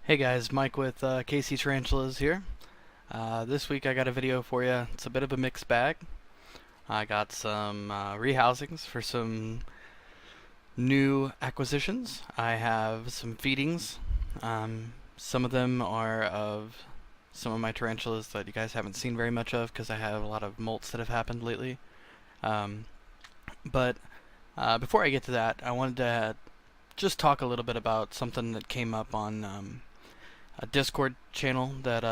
Hey guys, Mike with KC Tarantulas here. This week I got a video for you. It's a bit of a mixed bag. I got some rehousings for some new acquisitions. I have some feedings. Some of them are of some of my tarantulas that you guys haven't seen very much of because I have a lot of molts that have happened lately. Um, but before I get to that, I wanted to just talk a little bit about something that came up on a Discord channel that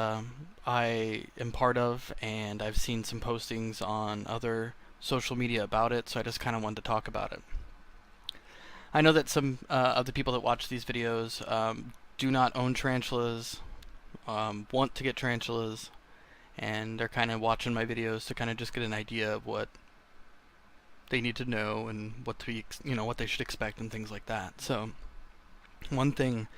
I am part of, and I've seen some postings on other social media about it, so I just kind of wanted to talk about it. I know that some of the people that watch these videos do not own tarantulas, want to get tarantulas, and they're kind of watching my videos to kind of just get an idea of what they need to know and what to what they should expect and things like that. So one thing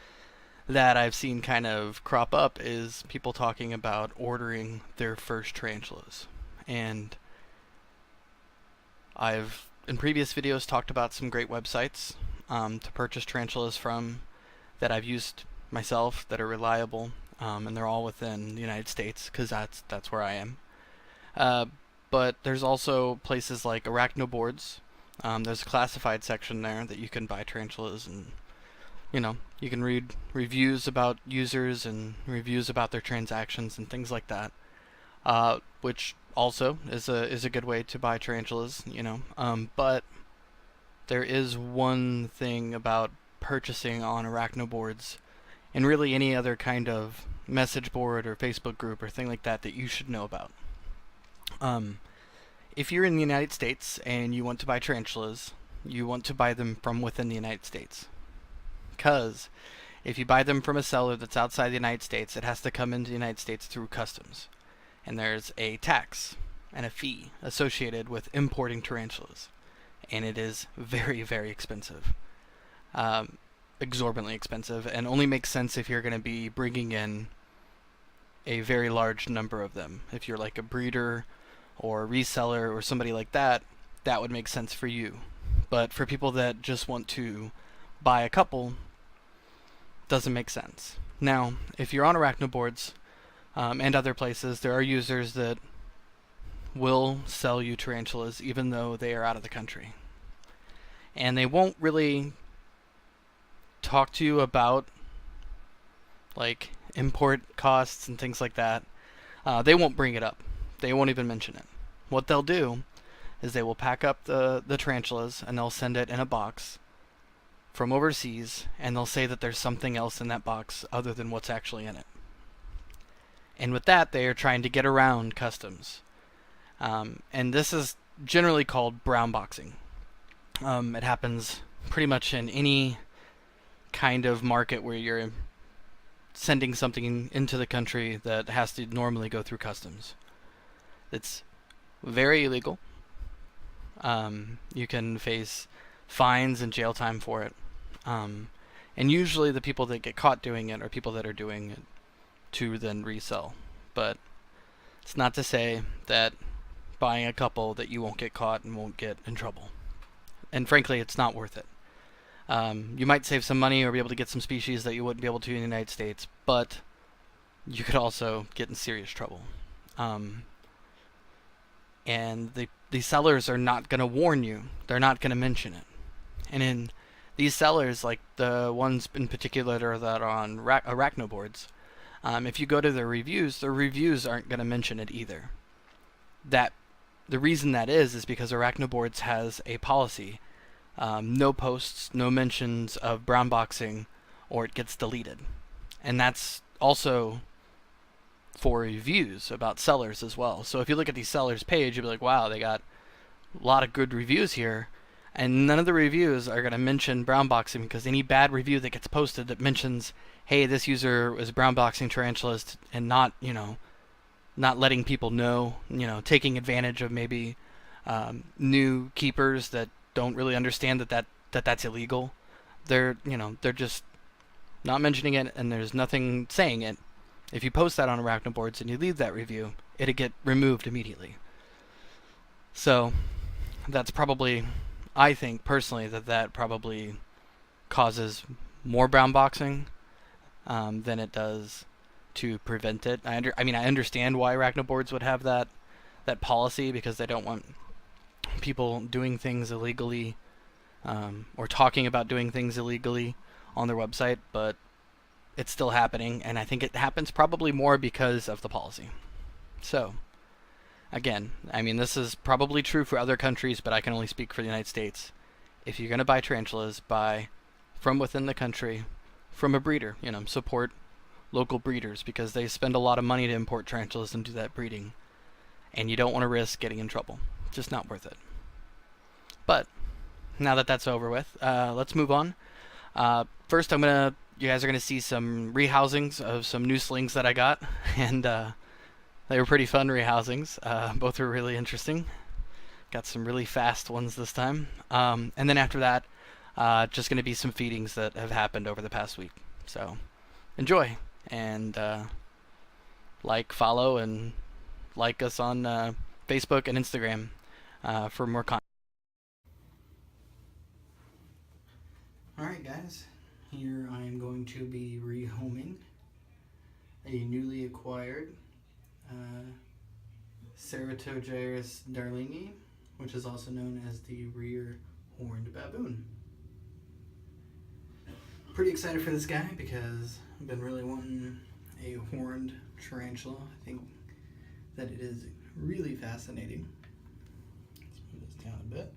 that I've seen kind of crop up is people talking about ordering their first tarantulas. And I've, in previous videos, talked about some great websites to purchase tarantulas from that I've used myself that are reliable, and they're all within the United States because that's where I am. But there's also places like Arachnoboards. There's a classified section there that you can buy tarantulas, and you can read reviews about users and reviews about their transactions and things like that, which also is a good way to buy tarantulas. But there is one thing about purchasing on Arachnoboards and really any other kind of message board or Facebook group or thing like that that you should know about. If you're in the United States and you want to buy tarantulas, you want to buy them from within the United States. Because if you buy them from a seller that's outside the United States, it has to come into the United States through customs. And there's a tax and a fee associated with importing tarantulas. And it is very, very expensive. Exorbitantly expensive, and only makes sense if you're going to be bringing in a very large number of them. If you're like a breeder or a reseller or somebody like that, that would make sense for you. But for people that just want to buy a couple, doesn't make sense. Now, if you're on Arachnoboards and other places, there are users that will sell you tarantulas even though they are out of the country. And they won't really talk to you about like import costs and things like that. They won't bring it up. They won't even mention it. What they'll do is they will pack up the tarantulas and they'll send it in a box from overseas, and they'll say that there's something else in that box other than what's actually in it. And with that, they are trying to get around customs. And this is generally called brown boxing. It happens pretty much in any kind of market where you're sending something into the country that has to normally go through customs. It's very illegal. You can face fines and jail time for it. And usually the people that get caught doing it are people that are doing it to then resell. But it's not to say that buying a couple that you won't get caught and won't get in trouble. And frankly, it's not worth it. You might save some money or be able to get some species that you wouldn't be able to in the United States, but you could also get in serious trouble. And the sellers are not going to warn you. They're not going to mention it. And in these sellers, like the ones in particular that are on Arachnoboards, if you go to their reviews aren't going to mention it either. The reason that is because Arachnoboards has a policy. No posts, no mentions of brown boxing, or it gets deleted. And that's also for reviews about sellers as well. So if you look at these sellers page, you'll be like, wow, they got a lot of good reviews here. And none of the reviews are going to mention brown boxing, because any bad review that gets posted that mentions, hey, this user was brown boxing tarantulas, and not letting people know, taking advantage of maybe new keepers that don't really understand that's illegal. They're just not mentioning it, and there's nothing saying it. If you post that on Arachnoboards and you leave that review, it'll get removed immediately. So that's probably, I think personally, that probably causes more brown boxing than it does to prevent it. I mean, I understand why arachnoboards would have that policy, because they don't want people doing things illegally, or talking about doing things illegally on their website, but it's still happening, and I think it happens probably more because of the policy. So, again, I mean, this is probably true for other countries, but I can only speak for the United States. If you're going to buy tarantulas, buy from within the country, from a breeder. Support local breeders, because they spend a lot of money to import tarantulas and do that breeding, and you don't want to risk getting in trouble. Just not worth it. But now that that's over with, let's move on. First, you guys are gonna see some rehousings of some new slings that I got, and they were pretty fun rehousings. Both were really interesting. Got some really fast ones this time. And then after that, just gonna be some feedings that have happened over the past week. So enjoy, and follow, and like us on Facebook and Instagram for more content. Alright guys, here I am going to be rehoming a newly acquired Ceratogyrus darlingi, which is also known as the rear horned baboon. Pretty excited for this guy because I've been really wanting a horned tarantula. I think that it is really fascinating. Let's move this down a bit.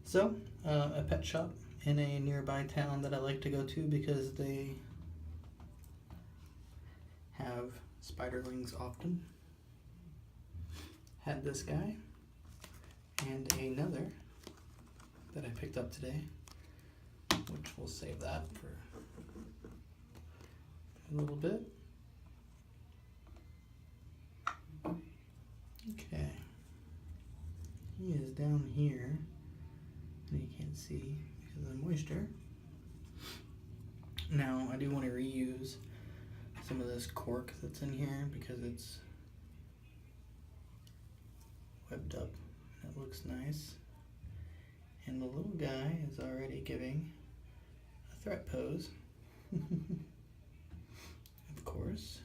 So, a pet shop in a nearby town that I like to go to because they have spiderlings often. Had this guy and another that I picked up today, which we'll save that for a little bit. Okay. He is down here. You can't see because of the moisture. Now, I do want to reuse some of this cork that's in here because it's webbed up. That looks nice. And the little guy is already giving a threat pose. Of course.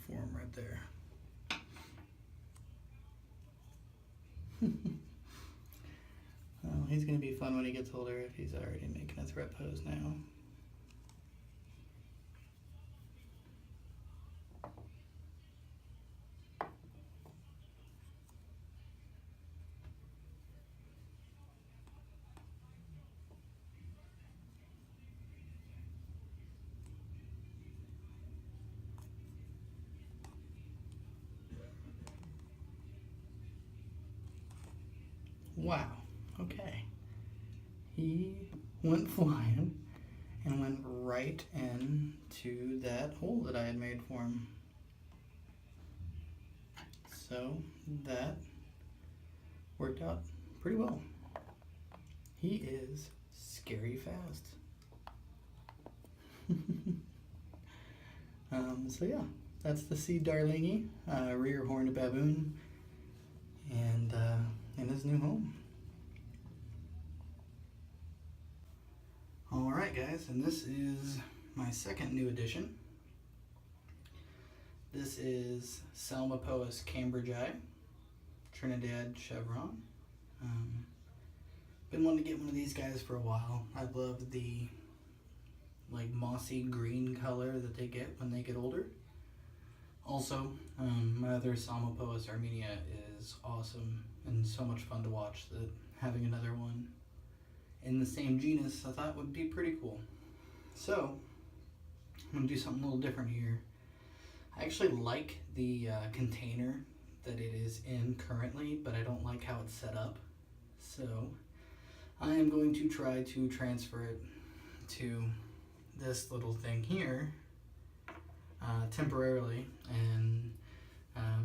Form right there. Well, he's going to be fun when he gets older if he's already making a threat pose now. Wow, okay. He went flying and went right into that hole that I had made for him. So that worked out pretty well. He is scary fast. So yeah, that's the C. darlingi, rear horned baboon, and in his new home. Alright guys, and this is my second new addition. This is Salmopoeus cambridgei, Trinidad chevron. Been wanting to get one of these guys for a while. I love the mossy green color that they get when they get older. Also, my other Salmopoeus armenia is awesome and so much fun to watch that having another one in the same genus I thought would be pretty cool. So, I'm going to do something a little different here. I actually like the container that it is in currently, but I don't like how it's set up. So, I am going to try to transfer it to this little thing here temporarily and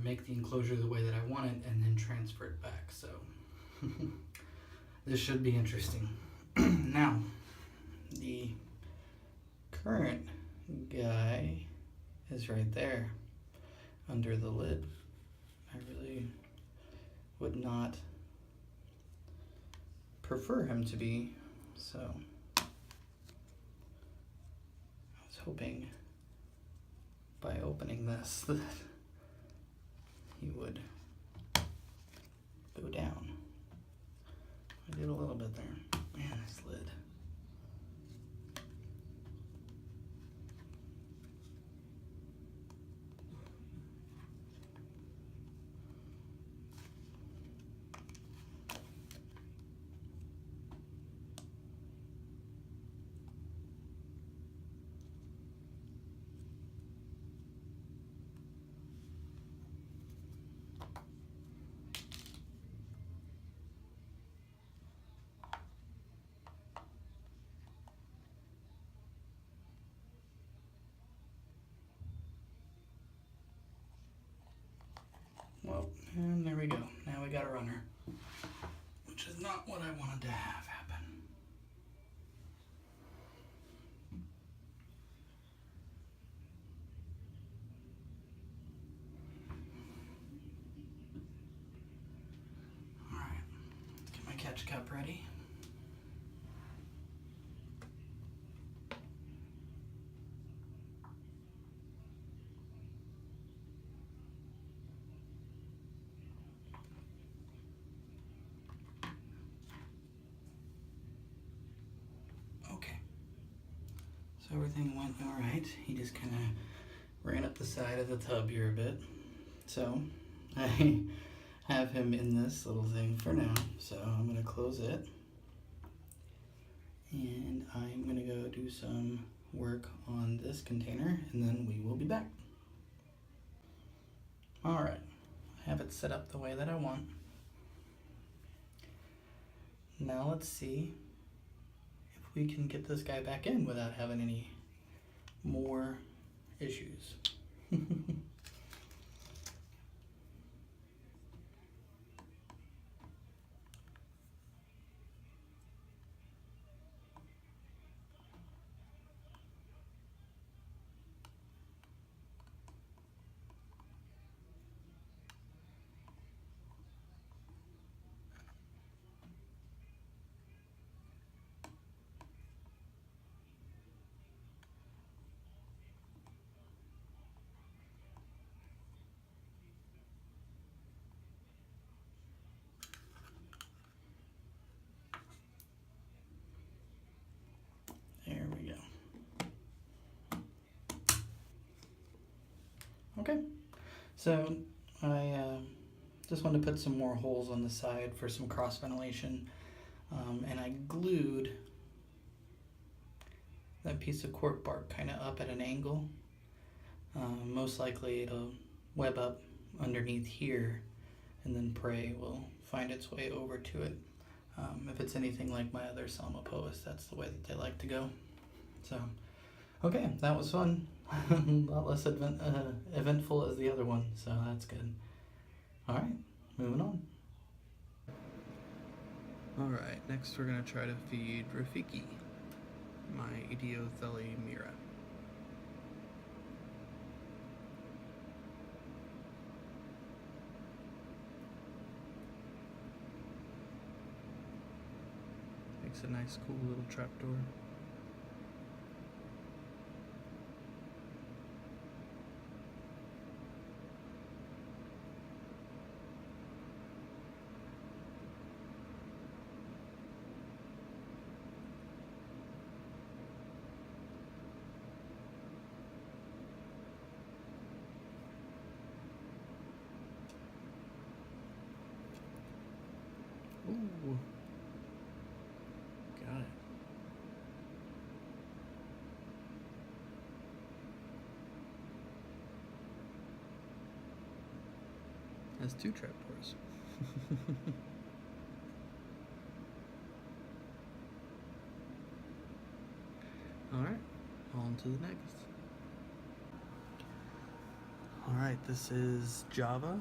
make the enclosure the way that I want it and then transfer it back. So This should be interesting. Now, the current guy is right there under the lid. I really would not prefer him to be, so I was hoping by opening this that he would go down. I did a little bit there. Man, this lid. Well, and there we go. Now we got a runner, which is not what I wanted to have happen. All right, get my catch cup ready. Okay, so everything went all right. He just kind of ran up the side of the tub here a bit. So I have him in this little thing for now. So I'm gonna close it. And I'm gonna go do some work on this container and then we will be back. All right, I have it set up the way that I want. Now let's see if we can get this guy back in without having any more issues. There we go. Okay, so I just wanted to put some more holes on the side for some cross ventilation, and I glued that piece of cork bark kind of up at an angle. Most likely it'll web up underneath here and then prey will find its way over to it. If it's anything like my other Selma posts, that's the way that they like to go. So, okay, that was fun. A lot less eventful as the other one, so that's good. All right, moving on. All right, next we're gonna try to feed Rafiki, my Idiothele Mira. Makes a nice, cool little trapdoor. Ooh. Got it. Has two trapdoors. Alright, on to the next. Alright, this is Java.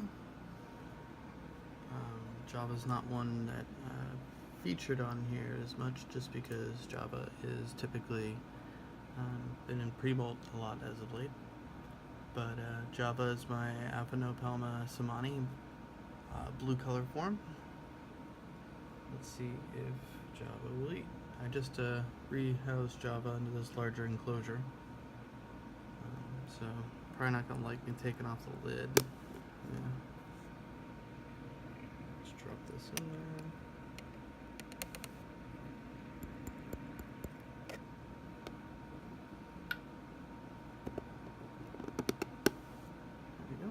Java's not one that featured on here as much, just because Java is typically been in pre-molt a lot as of late. But Java is my Avanopalma Samani blue color form. Let's see if Java will eat. I just rehoused Java into this larger enclosure. So probably not gonna like me taking off the lid. Yeah. Let's drop this in there. There we go.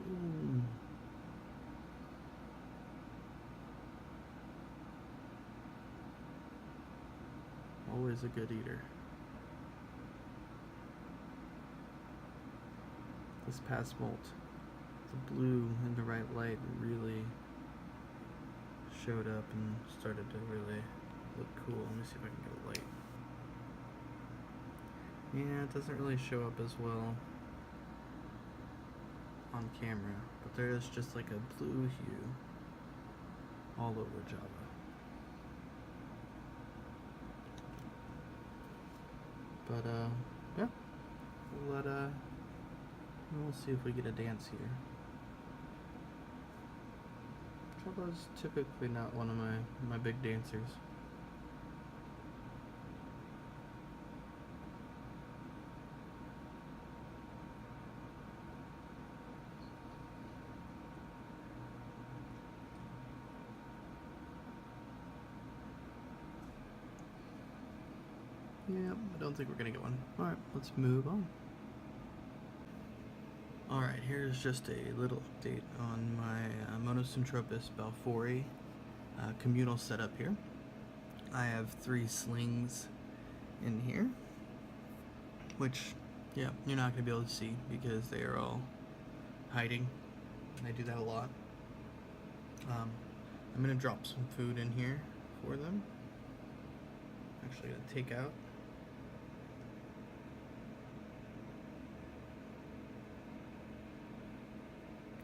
Boom. Always a good eater. This past molt, the blue in the right light really showed up and started to really look cool. Let me see if I can get a light. Yeah, it doesn't really show up as well on camera, but there is just like a blue hue all over Java. But yeah, we'll see if we get a dance here. Java's typically not one of my big dancers. Yeah, I don't think we're gonna get one. Alright, let's move on. Alright, here's just a little update on my Monosyntropus balfouri communal setup here. I have 3 slings in here, which, yeah, you're not going to be able to see because they are all hiding. I do that a lot. I'm going to drop some food in here for them. Actually, going to take out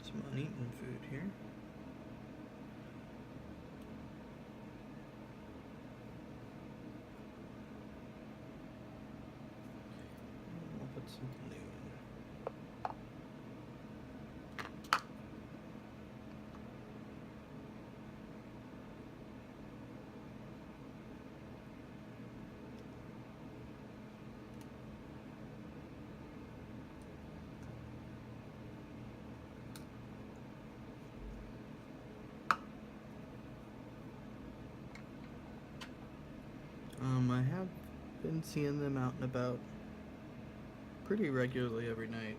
some uneaten food here. And we'll put something new in. I have been seeing them out and about pretty regularly every night.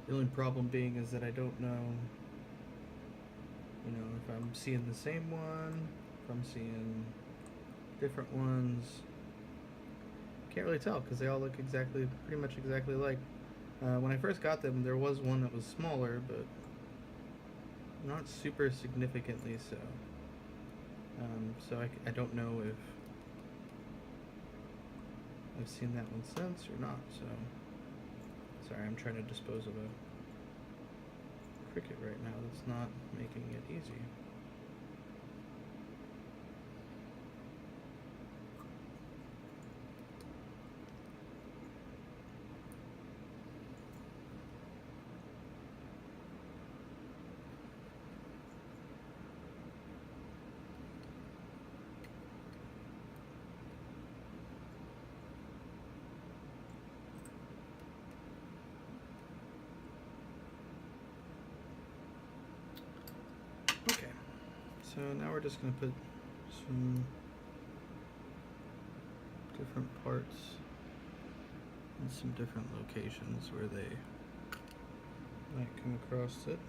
The only problem being is that I don't know, if I'm seeing the same one, if I'm seeing different ones. Can't really tell because they all look pretty much exactly alike. When I first got them, there was one that was smaller, but not super significantly so. So I don't know if I've seen that one since or not, so sorry, I'm trying to dispose of a cricket right now that's not making it easy. Okay, so now we're just going to put some different parts in some different locations where they might come across it.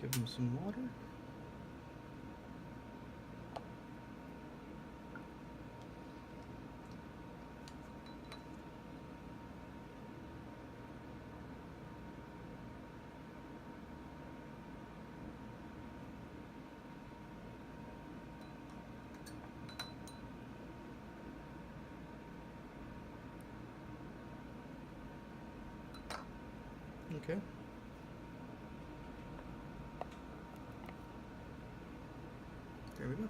Give him some water. Okay. There we go.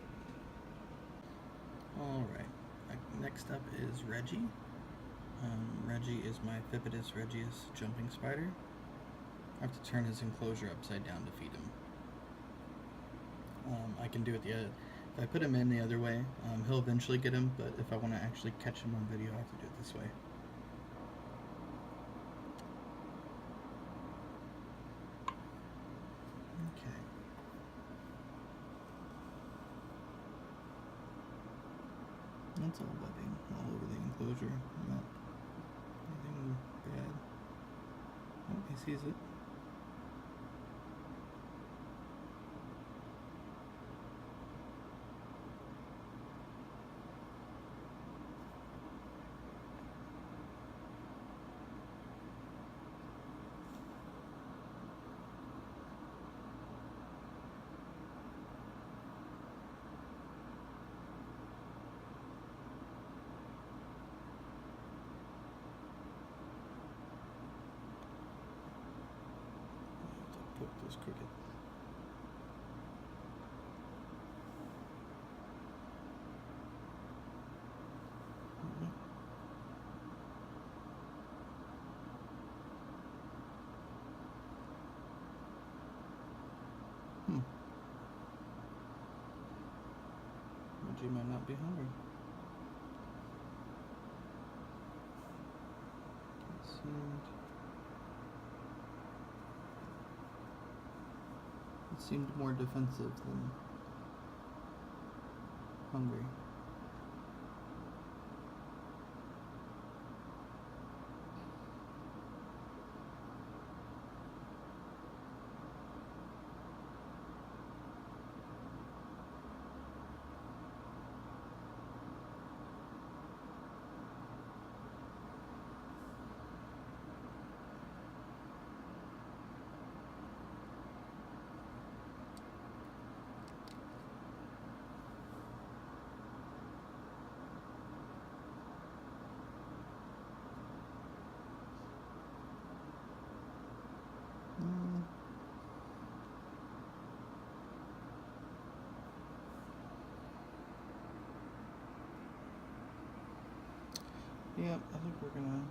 Alright, next up is Reggie. Reggie is my Phippidus regius jumping spider. I have to turn his enclosure upside down to feed him. I can do it if I put him in the other way, he'll eventually get him, but if I want to actually catch him on video, I have to do it this way. Okay. That's all webbing all over the enclosure. Not anything bad. Oh, he sees it. Poke this cricket. Reggie might not be hungry. It seemed more defensive than hungry. Yep, I think we're gonna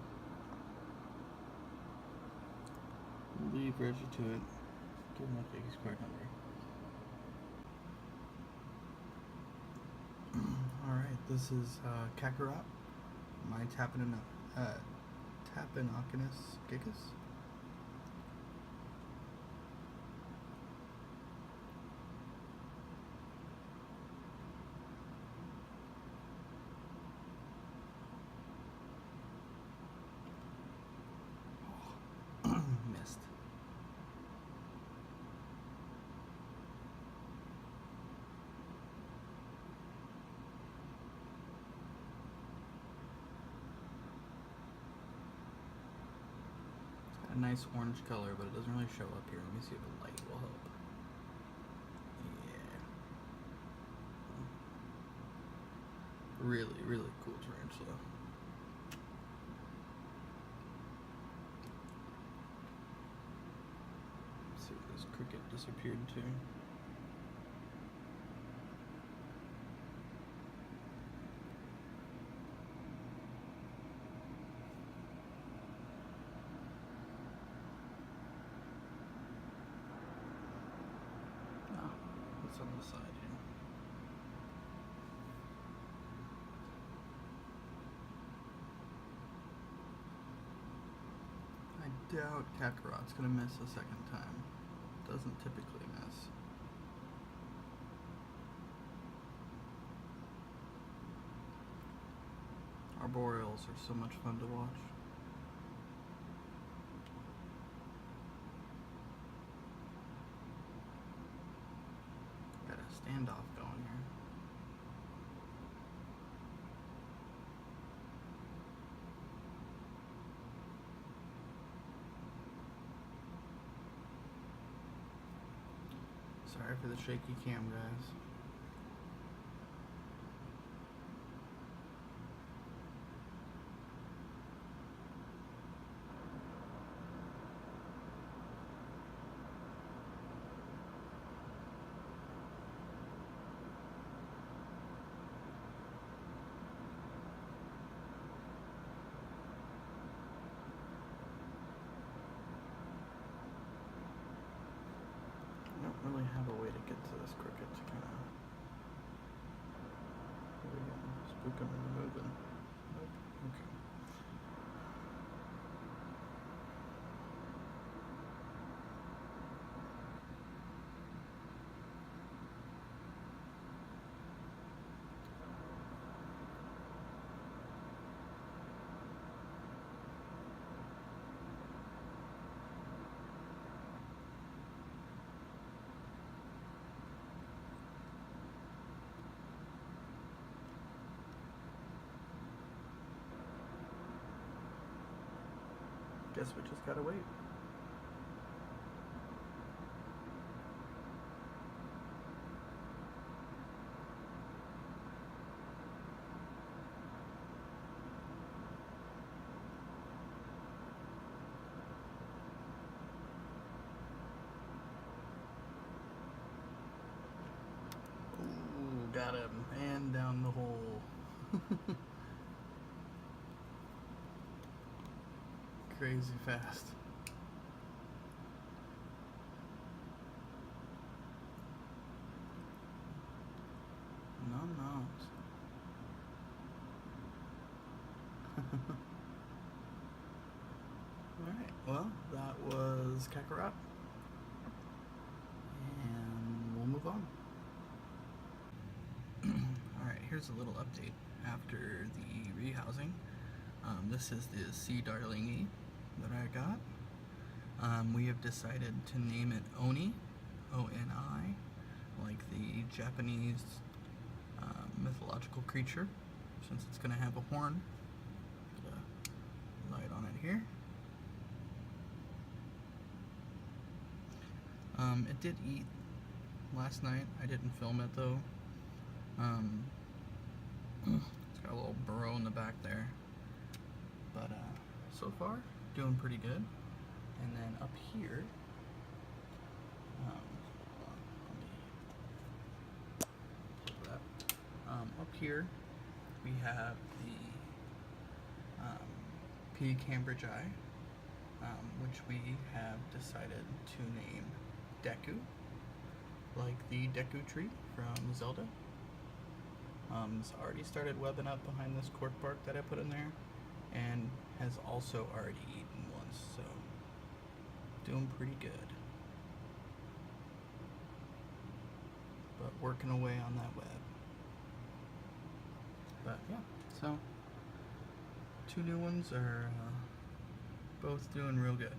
leave Reggie to it. Give him a he's quite hungry. Alright, this is Kakarot, my Tapinocinus gigas. Missed. It's got a nice orange color, but it doesn't really show up here. Let me see if the light will help. Yeah. Really, really cool tarantula. Let's see where this cricket disappeared to. On the side here. I doubt Kakarot's gonna miss a second time. Doesn't typically miss. Arboreals are so much fun to watch. Sorry for the shaky cam, guys. I don't really have a way to get to this cricket to kind of... Here we go. Spook him into moving. Nope. Okay. Guess we just gotta wait. Ooh, got him. And down the hole. Crazy fast. No. Alright, well, that was Kakarot. And we'll move on. Alright, here's a little update after the rehousing. This is the sea darlingy that I got. We have decided to name it Oni, O-N-I, like the Japanese mythological creature, since it's going to have a horn. Put a light on it here. It did eat last night. I didn't film it though. It's got a little burrow in the back there. But so far, doing pretty good. And then up here, up here we have the P. cambridgei, which we have decided to name Deku, like the Deku tree from Zelda. It's already started webbing up behind this cork bark that I put in there, and has also already eaten once, so doing pretty good. But working away on that web. But yeah, so 2 new ones are both doing real good.